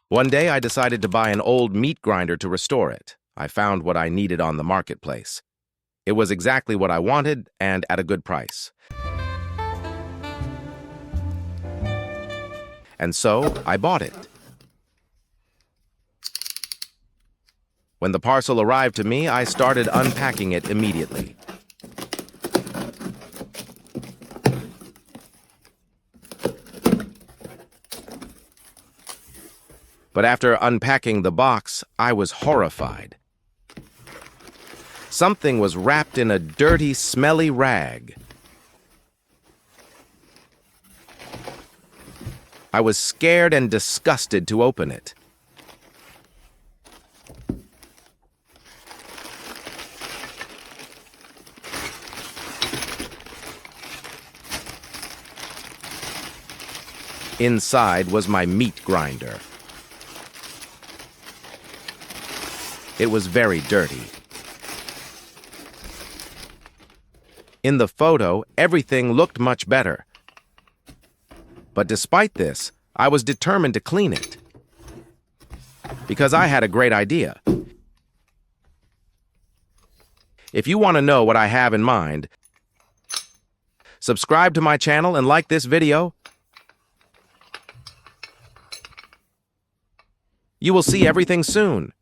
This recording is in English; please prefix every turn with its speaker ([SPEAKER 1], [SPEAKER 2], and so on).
[SPEAKER 1] One day I decided to buy an old meat grinder to restore it. I found what I needed on the marketplace. It was exactly what I wanted and at a good price. And so I bought it. When the parcel arrived to me, I started unpacking it immediately. But after unpacking the box, I was horrified. Something was wrapped in a dirty, smelly rag. I was scared and disgusted to open it. Inside was my meat grinder. It was very dirty. In the photo, everything looked much better. But despite this, I was determined to clean it. Because I had a great idea. If you want to know what I have in mind, subscribe to my channel and like this video. You will see everything soon.